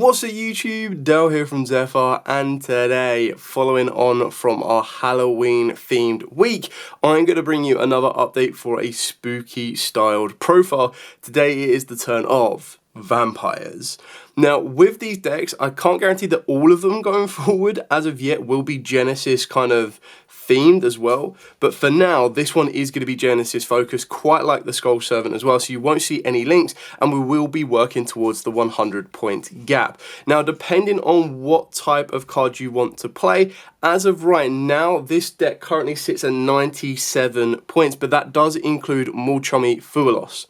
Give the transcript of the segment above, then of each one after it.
What's up YouTube, Dale here from Zephyr, and today, following on from our Halloween themed week, I'm going to bring you another update for a spooky styled profile. Today it is the turn of vampires. Now with these decks, I can't guarantee that all of them going forward as of yet will be Genesys kind of themed as well, but for now this one is going to be Genesys focused, quite like the Skull Servant as well, so you won't see any links, and we will be working towards the 100-point gap. Now depending on what type of card you want to play, as of right now this deck currently sits at 97 points, but that does include Mulchummy Fuelos.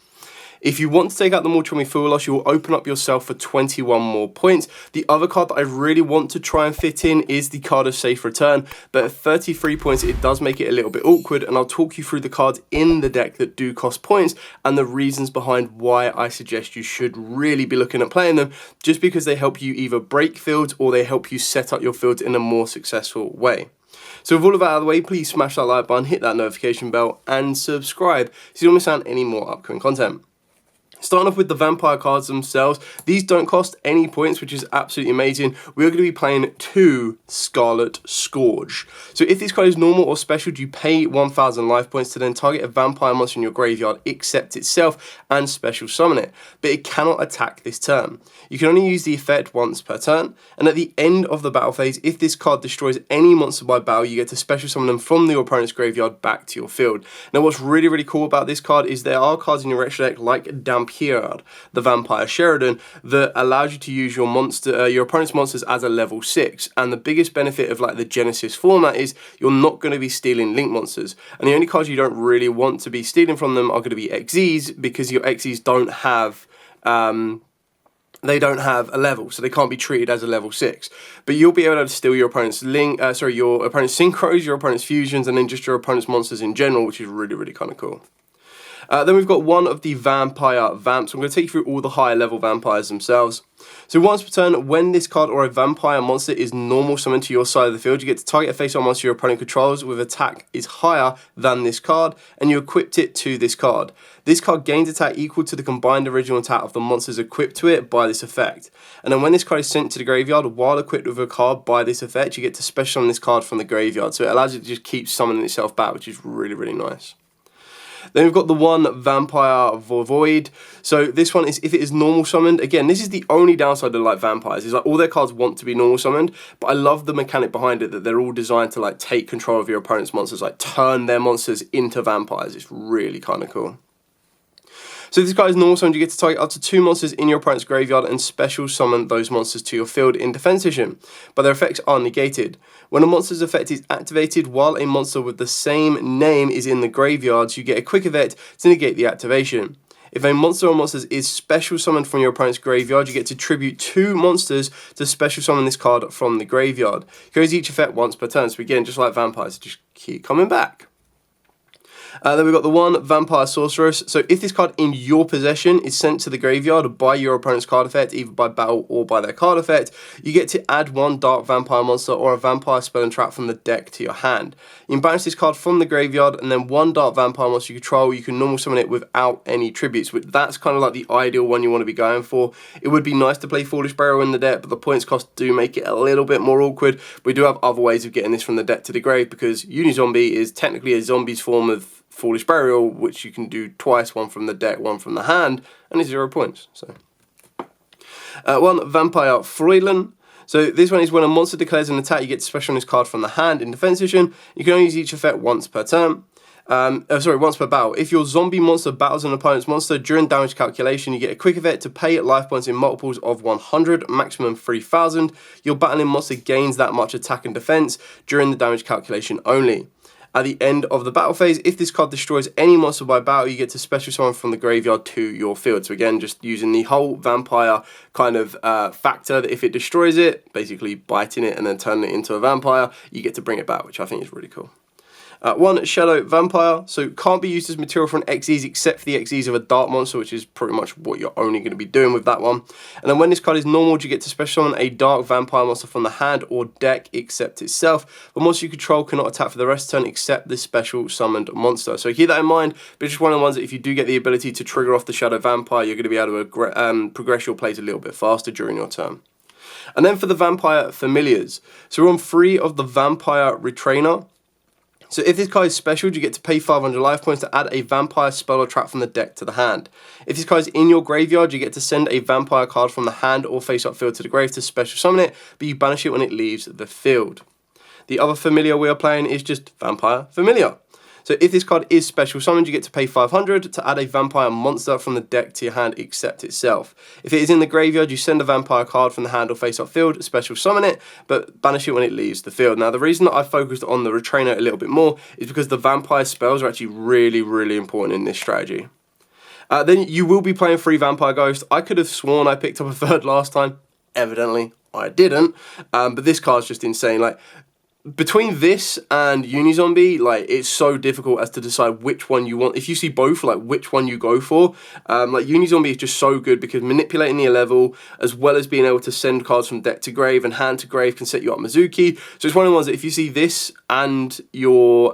If you want to take out the Mulchummy Fuelos, you will open up yourself for 21 more points. The other card that I really want to try and fit in is the card of Safe Return, but at 33 points it does make it a little bit awkward, and I'll talk you through the cards in the deck that do cost points and the reasons behind why I suggest you should really be looking at playing them, just because they help you either break fields or they help you set up your fields in a more successful way. So with all of that out of the way, please smash that like button, hit that notification bell and subscribe so you don't miss out on any more upcoming content. Starting off with the vampire cards themselves, these don't cost any points, which is absolutely amazing. We're going to be playing 2 Scarlet Scourge. So if this card is normal or special, you pay 1000 life points to then target a vampire monster in your graveyard, accept itself, and special summon it. But it cannot attack this turn. You can only use the effect once per turn, and at the end of the battle phase, if this card destroys any monster by battle, you get to special summon them from your opponent's graveyard back to your field. Now what's really cool about this card is there are cards in your extra deck like Dampierre, the Vampire Sheridan, that allows you to use your opponent's monsters as a level 6, and the biggest benefit of like the Genesys format is you're not going to be stealing link monsters, and the only cards you don't really want to be stealing from them are going to be XYZs, because your XYZs don't have a level, so they can't be treated as a level 6. But you'll be able to steal your opponent's your opponent's synchros, your opponent's fusions, and then just your opponent's monsters in general, which is really kind of cool. Then we've got one of the vampire vamps. I'm going to take you through all the higher level vampires themselves. So once per turn, when this card or a vampire monster is normal summoned to your side of the field, you get to target a face-up monster your opponent controls with attack is higher than this card, and you equipped it to this card. This card gains attack equal to the combined original attack of the monsters equipped to it by this effect. And then when this card is sent to the graveyard while equipped with a card by this effect, you get to special summon this card from the graveyard. So it allows you to just keep summoning itself back, which is really nice. Then we've got the one Vampire Void. So this one is if it is normal summoned. Again, this is the only downside of like vampires, is like all their cards want to be normal summoned, but I love the mechanic behind it, that they're all designed to like take control of your opponent's monsters, like turn their monsters into vampires. It's really kind of cool. So if this guy is normal summoned, you get to target up to 2 monsters in your opponent's graveyard and special summon those monsters to your field in defense position, but their effects are negated. When a monster's effect is activated while a monster with the same name is in the graveyard, you get a quick effect to negate the activation. If a monster or monsters is special summoned from your opponent's graveyard, you get to tribute 2 monsters to special summon this card from the graveyard. You can use each effect once per turn, so again, just like vampires, just keep coming back. Then we've got the one Vampire Sorceress. So if this card in your possession is sent to the graveyard by your opponent's card effect, either by battle or by their card effect, you get to add 1 dark vampire monster or a vampire spell and trap from the deck to your hand. You can banish this card from the graveyard, and then 1 dark vampire monster you control, you can normal summon it without any tributes. That's kind of like the ideal one you want to be going for. It would be nice to play Foolish Burial in the deck, but the points cost do make it a little bit more awkward. We do have other ways of getting this from the deck to the grave, because Unizombie is technically a zombie's form of Foolish Burial, which you can do twice, one from the deck, one from the hand, and it's 0 points. So, one Vampire Freulen. So this one is when a monster declares an attack, you get to special on this card from the hand in defense position. You can only use each effect once per turn. Once per battle. If your zombie monster battles an opponent's monster during damage calculation, you get a quick effect to pay life points in multiples of 100, maximum 3000. Your battling monster gains that much attack and defense during the damage calculation only. At the end of the battle phase, if this card destroys any monster by battle, you get to special summon from the graveyard to your field. So again, just using the whole vampire kind of factor, that if it destroys it, basically biting it and then turning it into a vampire, you get to bring it back, which I think is really cool. One Shadow Vampire, so can't be used as material for an XYZ except for the XYZ of a dark monster, which is pretty much what you're only going to be doing with that one. And then when this card is normal, you get to special summon a dark vampire monster from the hand or deck except itself. But monster you control cannot attack for the rest of the turn except this special summoned monster. So keep that in mind, but just one of the ones that if you do get the ability to trigger off the Shadow Vampire, you're going to be able to progress your plays a little bit faster during your turn. And then for the Vampire Familiars, so we're on 3 of the Vampire Retrainer. So if this card is special, you get to pay 500 life points to add a vampire spell or trap from the deck to the hand. If this card is in your graveyard, you get to send a vampire card from the hand or face-up field to the grave to special summon it, but you banish it when it leaves the field. The other familiar we are playing is just Vampire Familiar. So if this card is special summoned, you get to pay 500 to add a vampire monster from the deck to your hand except itself. If it is in the graveyard, you send a vampire card from the hand or face-up field, special summon it, but banish it when it leaves the field. Now, the reason that I focused on the Retrainer a little bit more is because the vampire spells are actually really, really important in this strategy. Then you will be playing 3 Vampire Ghost. I could have sworn I picked up a 3rd last time. Evidently, I didn't. But this card's just insane. Like, between this and Unizombie, like, it's so difficult as to decide which one you want. If you see both, like, which one you go for. Like, Unizombie is just so good because manipulating the level, as well as being able to send cards from deck to grave and hand to grave, can set you up Mizuki. So it's one of the ones that if you see this and your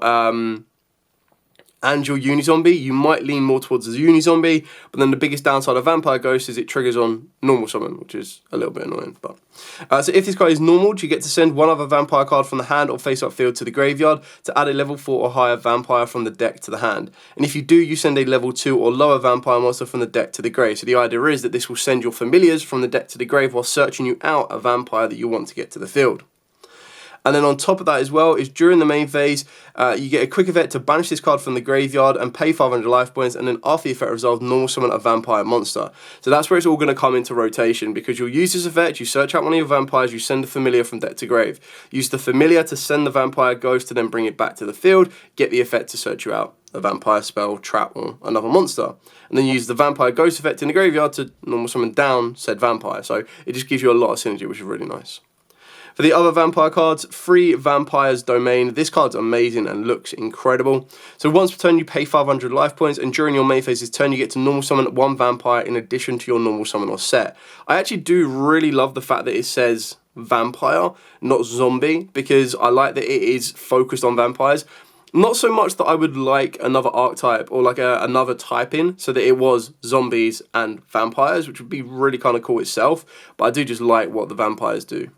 Unizombie, you might lean more towards the Unizombie, but then the biggest downside of Vampire Ghost is it triggers on normal summon, which is a little bit annoying. But so if this card is normal, you get to send one other vampire card from the hand or face-up field to the graveyard to add a level 4 or higher vampire from the deck to the hand. And if you do, you send a level 2 or lower vampire monster from the deck to the grave. So the idea is that this will send your familiars from the deck to the grave while searching you out a vampire that you want to get to the field. And then on top of that as well is during the main phase, you get a quick effect to banish this card from the graveyard and pay 500 life points, and then after the effect resolves, normal summon a vampire monster. So that's where it's all going to come into rotation, because you'll use this effect, you search out one of your vampires, you send the familiar from deck to grave. Use the familiar to send the vampire ghost to then bring it back to the field, get the effect to search you out a vampire spell, trap, or another monster. And then use the vampire ghost effect in the graveyard to normal summon down said vampire. So it just gives you a lot of synergy, which is really nice. For the other vampire cards, 3 Vampires Domain. This card's amazing and looks incredible. So once per turn you pay 500 life points, and during your main phase's turn you get to normal summon 1 vampire in addition to your normal summon or set. I actually do really love the fact that it says vampire, not zombie, because I like that it is focused on vampires. Not so much that I would like another archetype or like another type in, so that it was zombies and vampires, which would be really kind of cool itself, but I do just like what the vampires do.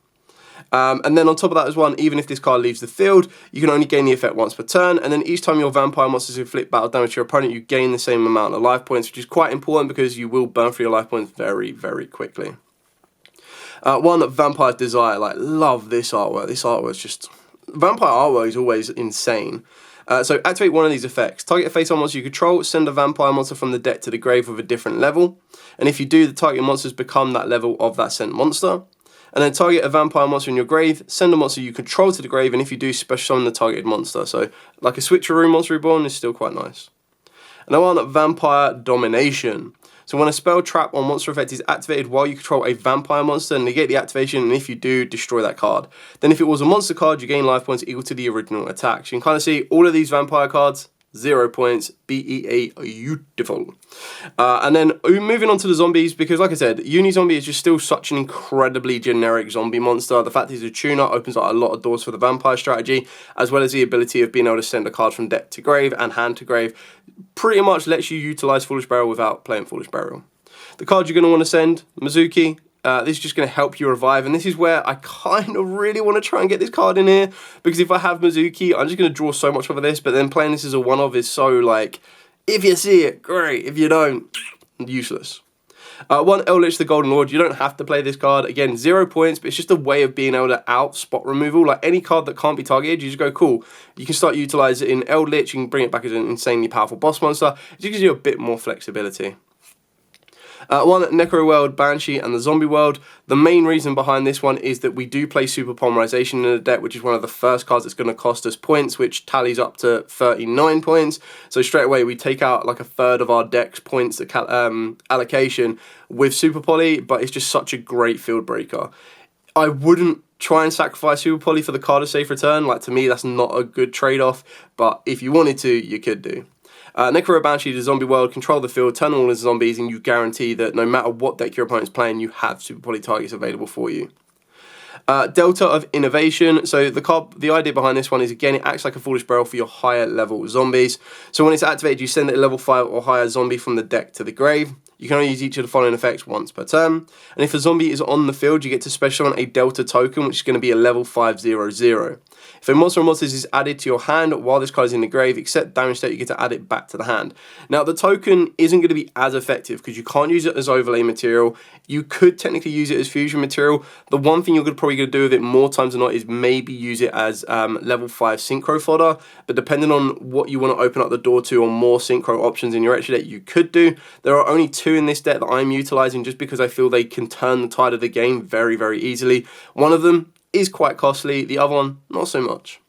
And then on top of that as well, even if this card leaves the field, you can only gain the effect once per turn, and then each time your vampire monsters inflict battle damage to your opponent, you gain the same amount of life points, which is quite important because you will burn through your life points very, very quickly. One, Vampire's Desire. Like, love this artwork. This artwork's just... Vampire artwork is always insane. So activate one of these effects. Target a face-on monster you control, send a vampire monster from the deck to the grave with a different level. And if you do, the target monsters become that level of that sent monster. And then target a vampire monster in your grave, send a monster you control to the grave, and if you do, special summon the targeted monster. So, like a Switcheroo Monster Reborn is still quite nice. And I want Vampire Domination. So when a spell, trap, or monster effect is activated while you control a vampire monster, negate the activation, and if you do, destroy that card. Then if it was a monster card, you gain life points equal to the original attack. So you can kind of see all of these vampire cards, 0 points, beautiful. And then moving on to the zombies, because like I said, Unizombie is just still such an incredibly generic zombie monster. The fact that he's a tuner opens up a lot of doors for the vampire strategy, as well as the ability of being able to send a card from deck to grave and hand to grave. Pretty much lets you utilize Foolish Burial without playing Foolish Burial. The cards you're going to want to send, Mizuki. This is just going to help you revive, and this is where I kind of really want to try and get this card in here, because if I have Mizuki, I'm just going to draw so much over this, but then playing this as a one-of is so, like, if you see it, great. If you don't, useless. 1, Eldritch the Golden Lord. You don't have to play this card. Again, 0 points, but it's just a way of being able to out spot removal. Like, any card that can't be targeted, you just go, cool. You can start utilizing it in Eldritch, you can bring it back as an insanely powerful boss monster. It just gives you a bit more flexibility. 1, Necro World, Banshee, and the Zombie World. The main reason behind this one is that we do play Super Polymerization in the deck, which is one of the first cards that's going to cost us points, which tallies up to 39 points. So straight away, we take out like a third of our deck's points allocation with Super Poly, but it's just such a great field breaker. I wouldn't try and sacrifice Super Poly for the card of Safe Return. Like, to me, that's not a good trade-off, but if you wanted to, you could do. Necro Banshee, the Zombie World, control the field, turn all the zombies, and you guarantee that no matter what deck your opponent's playing, you have Super Poly targets available for you. Delta of Innovation. So the idea behind this one is, again, it acts like a Foolish Burial for your higher level zombies. So when it's activated, you send a level 5 or higher zombie from the deck to the grave. You can only use each of the following effects once per turn. And if a zombie is on the field, you get to special summon a Delta token, which is going to be a level 5/0/0. If a monster or monsters is added to your hand while this card is in the grave, except damage state, you get to add it back to the hand. Now, the token isn't going to be as effective because you can't use it as overlay material. You could technically use it as fusion material. The one thing you're probably going to do with it more times than not is maybe use it as level 5 synchro fodder. But depending on what you want to open up the door to or more synchro options in your extra deck, you could do. There are only 2 in this deck that I'm utilizing just because I feel they can turn the tide of the game very, very easily. One of them is quite costly, the other one not so much.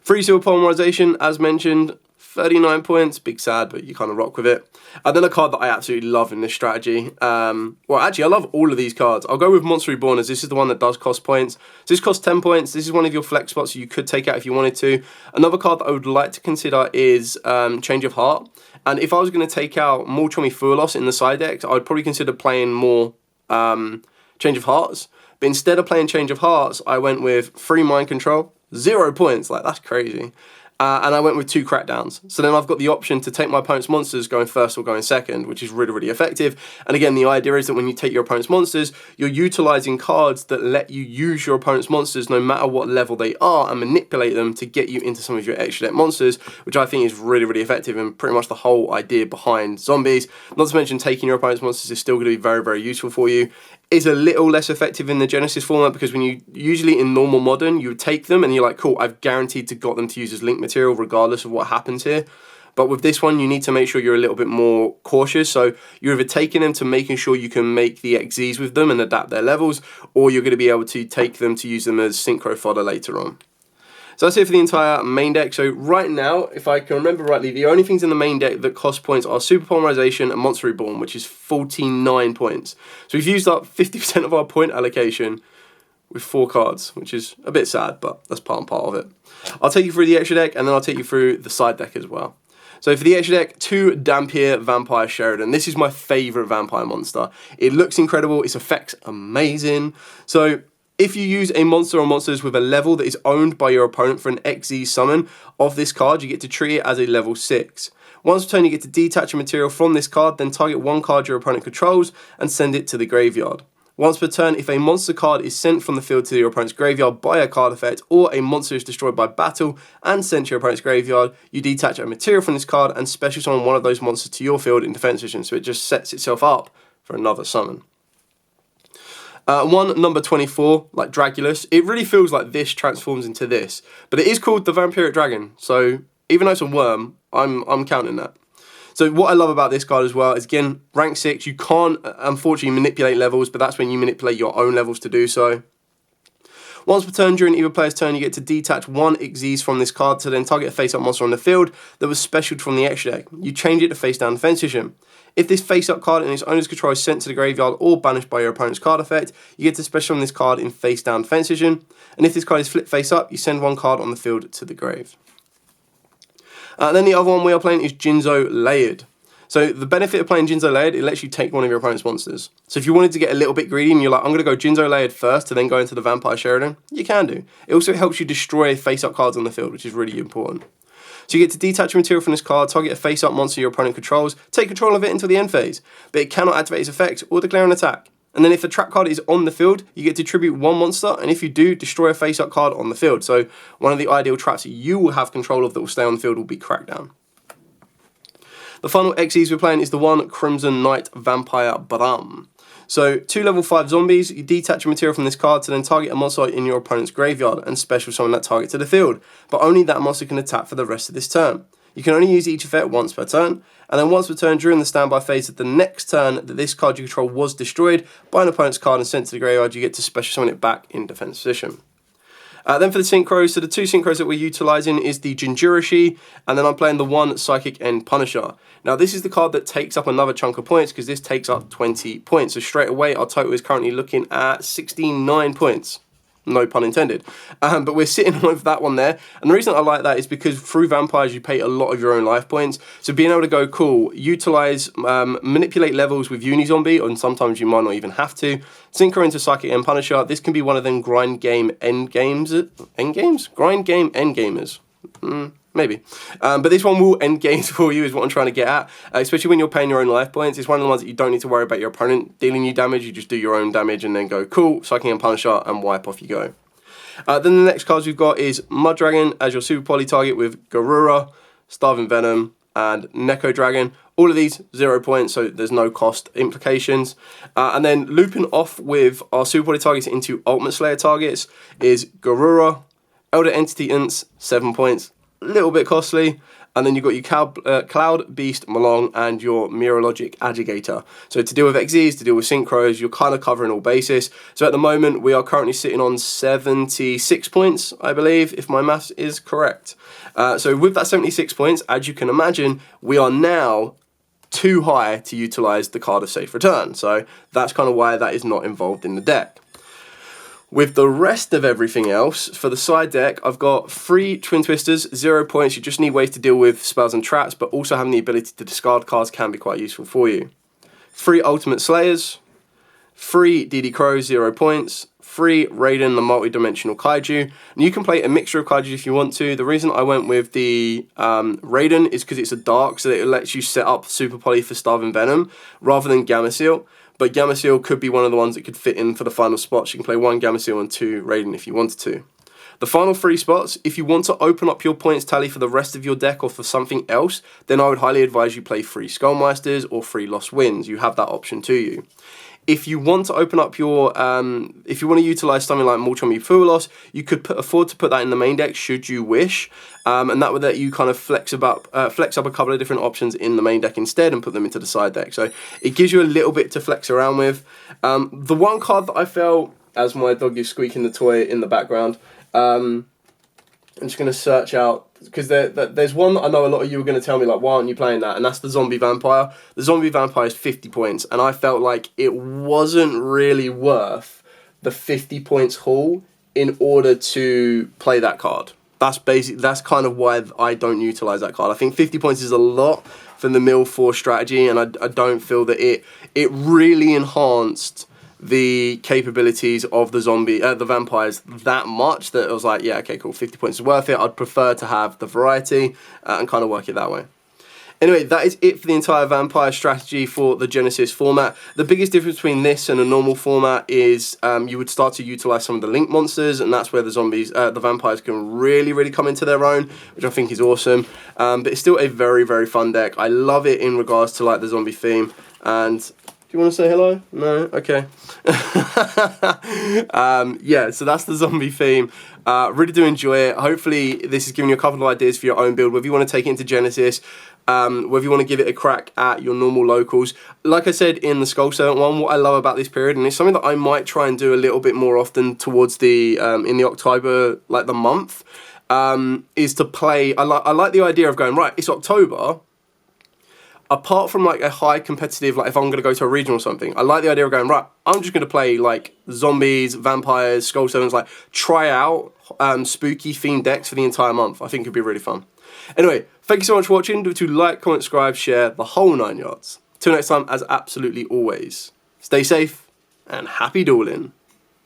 Free Silver Polymerization, as mentioned, 39 points, big sad, but you kind of rock with it. And then a card that I absolutely love in this strategy. Well, actually, I love all of these cards. I'll go with Monster Reborn as this is the one that does cost points. So this costs 10 points. This is one of your flex spots you could take out if you wanted to. Another card that I would like to consider is Change of Heart. And if I was going to take out Molchomi Fuelos in the side decks, I would probably consider playing more Change of Hearts. But instead of playing Change of Hearts, I went with Free Mind Control, 0 points, like that's crazy. And I went with 2 crackdowns. So then I've got the option to take my opponent's monsters going first or going second, which is really, really effective. And again, the idea is that when you take your opponent's monsters, you're utilizing cards that let you use your opponent's monsters no matter what level they are and manipulate them to get you into some of your extra deck monsters, which I think is really, really effective and pretty much the whole idea behind zombies. Not to mention taking your opponent's monsters is still going to be very, very useful for you. Is a little less effective in the Genesys format because when you usually in normal modern you would take them and you're like, cool, I've guaranteed to got them to use as link material regardless of what happens here. But with this one you need to make sure you're a little bit more cautious, so you're either taking them to making sure you can make the XZs with them and adapt their levels, or you're going to be able to take them to use them as synchro fodder later on. So that's it for the entire main deck. So right now, if I can remember rightly, the only things in the main deck that cost points are Super Polymerization and Monster Reborn, which is 49 points. So we've used up 50% of our point allocation with 4 cards, which is a bit sad, but that's part and part of it. I'll take you through the extra deck, and then I'll take you through the side deck as well. So for the extra deck, 2 Dampier Vampire Sheridan. This is my favourite vampire monster. It looks incredible, its effects amazing. So if you use a monster or monsters with a level that is owned by your opponent for an XZ summon of this card, you get to treat it as a level 6. Once per turn, you get to detach a material from this card, then target 1 card your opponent controls and send it to the graveyard. Once per turn, if a monster card is sent from the field to your opponent's graveyard by a card effect, or a monster is destroyed by battle and sent to your opponent's graveyard, you detach a material from this card and special summon one of those monsters to your field in defense position, so it just sets itself up for another summon. One number 24, like Dragulus, it really feels like this transforms into this, but it is called the Vampiric Dragon, so even though it's a worm, I'm counting that. So what I love about this card as well is, again, rank 6, you can't unfortunately manipulate levels, but that's when you manipulate your own levels to do so. Once per turn during either player's turn, you get to detach 1 XZs from this card to then target a face-up monster on the field that was specialed from the extra deck. You change it to face-down defense position. If this face-up card in its owner's control is sent to the graveyard or banished by your opponent's card effect, you get to special on this card in face-down defense position. And if this card is flipped face-up, you send 1 card on the field to the grave. Then the other one we are playing is Jinzo Layered. So the benefit of playing Jinzo Layered, it lets you take one of your opponent's monsters. So if you wanted to get a little bit greedy and you're like, I'm going to go Jinzo Layered first to then go into the Vampire Sheridan, you can do. It also helps you destroy face-up cards on the field, which is really important. So you get to detach a material from this card, target a face-up monster your opponent controls, take control of it until the end phase, but it cannot activate its effect or declare an attack. And then if a trap card is on the field, you get to tribute 1 monster, and if you do, destroy a face-up card on the field. So one of the ideal traps that you will have control of that will stay on the field will be Crackdown. The final XEs we're playing is the 1 Crimson Knight Vampire Bram. So 2 level 5 zombies, you detach a material from this card to then target a monster in your opponent's graveyard and special summon that target to the field, but only that monster can attack for the rest of this turn. You can only use each effect once per turn, and then once per turn during the standby phase of the next turn that this card you control was destroyed by an opponent's card and sent to the graveyard, you get to special summon it back in defense position. Then for the synchros, so the 2 synchros that we're utilising is the Jinjurishi, and then I'm playing the 1 Psychic End Punisher. Now this is the card that takes up another chunk of points because this takes up 20 points. So straight away our total is currently looking at 69 points. No pun intended. But we're sitting with that one there. And the reason I like that is because through vampires you pay a lot of your own life points. So being able to go, cool, utilise, manipulate levels with Unizombie, and sometimes you might not even have to. Synchro into Psychic End Punisher. This can be one of them grind game end games. End games? Grind game end gamers. Maybe. But this one will end games for you is what I'm trying to get at. Especially when you're paying your own life points. It's one of the ones that you don't need to worry about your opponent dealing you damage. You just do your own damage and then go, cool, Psychic and Punisher, and wipe off you go. Then the next cards we've got is Mud Dragon as your Super Poly target with Garura, Starving Venom, and Neko Dragon. All of these 0 points, so there's no cost implications. And then looping off with our Super Poly targets into Ultimate Slayer targets is Garura, Elder Entity Ints, 7 points. A little bit costly, and then you've got your Cloud Beast Malong and your Mirrorlogic Agitator. So to deal with XZs, to deal with Synchros, you're kind of covering all bases. So at the moment, we are currently sitting on 76 points, I believe, if my maths is correct. So with that 76 points, as you can imagine, we are now too high to utilize the card of Safe Return. So that's kind of why that is not involved in the deck. With the rest of everything else, for the side deck, I've got 3 Twin Twisters, 0 points. You just need ways to deal with spells and traps, but also having the ability to discard cards can be quite useful for you. 3 Ultimate Slayers, 3 DD Crows, 0 points, 3 Raiden, the multi-dimensional kaiju. And you can play a mixture of kaiju if you want to. The reason I went with the Raiden is because it's a dark, so that it lets you set up Super Poly for Starving Venom rather than Gamma Seal. But Gamma Seal could be one of the ones that could fit in for the final spots. You can play 1 Gamma Seal and 2 Raiden if you wanted to. The final 3 spots, if you want to open up your points tally for the rest of your deck or for something else, then I would highly advise you play 3 Skullmeisters or 3 Lost Winds. You have that option to you. If you want to open up your, if you want to utilize something like Molchon Fuelos, you could afford to put that in the main deck should you wish, and that would let you kind of flex up a couple of different options in the main deck instead and put them into the side deck. So it gives you a little bit to flex around with. The one card that I felt, as my dog is squeaking the toy in the background, I'm just going to search out, because there's one that I know a lot of you are going to tell me, like, why aren't you playing that? And that's the Zombie Vampire. The Zombie Vampire is 50 points, and I felt like it wasn't really worth the 50 points haul in order to play that card. That's kind of why I don't utilize that card. I think 50 points is a lot for the Mill 4 strategy, and I don't feel that it really enhanced the capabilities of the vampires that much that it was like, yeah, okay, cool, 50 points is worth it. I'd prefer to have the variety and kind of work it that way. Anyway, that is it for the entire vampire strategy for the Genesys format. The biggest difference between this and a normal format is you would start to utilize some of the link monsters, and that's where the vampires can really come into their own, which I think is awesome. But it's still a very fun deck. I love it in regards to like the zombie theme. And do you want to say hello? No? Okay. Yeah, so that's the zombie theme. Really do enjoy it. Hopefully this has given you a couple of ideas for your own build, whether you want to take it into Genesys, whether you want to give it a crack at your normal locals. Like I said in the Skull Servant one, what I love about this period, and it's something that I might try and do a little bit more often towards the in the October, like the month, is to play. I like the idea of going, right, it's October. Apart from like a high competitive, like if I'm going to go to a regional or something, I like the idea of going, right, I'm just going to play like zombies, vampires, Skull Servants, like try out spooky themed decks for the entire month. I think it'd be really fun. Anyway, thank you so much for watching. Do to like, comment, subscribe, share, the whole 9 yards. Till next time, as absolutely always, stay safe and happy dueling.